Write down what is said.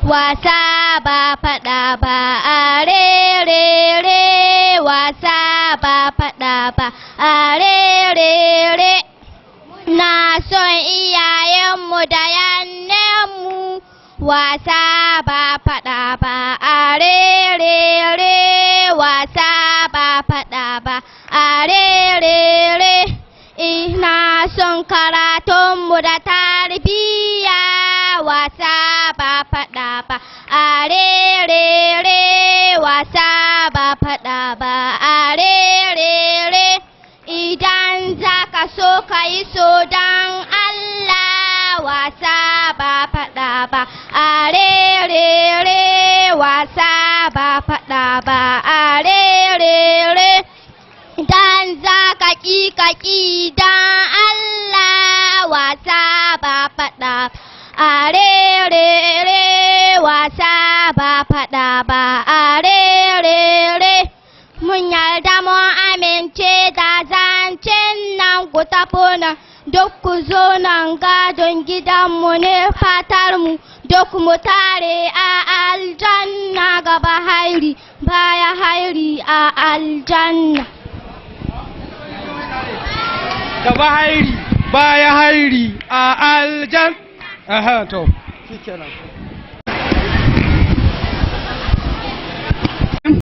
wasa ba faɗa ba, are re re, wasa ba faɗa ba, are re re. Na son iyayenmu da yannenmu, wasa ba faɗa ba, are re re, wasa ba faɗa ba, are re re. Ina son karatunmu da tarbiyya, wasa ba faɗa ba, are re re, wasa ba faɗa ba, are re re. Idan za ka so ka yi so don Allah, wasa ba faɗa ba, are re re, wasa ba faɗa ba, are re re. Idan za ka ƙi don Allah, wasa ba faɗa ba, are re re, wasa ba faɗa ba, are re re. Mun yarda mun amince da zancen nan ku tafi nan, duk ku zo nan gadon gidanmu ne fatarmu, duk mu tare a aljanna, gaba hairi baya hairi a aljanna. Gaba hairi baya hairi a aljanna. Aha, to, shikenan.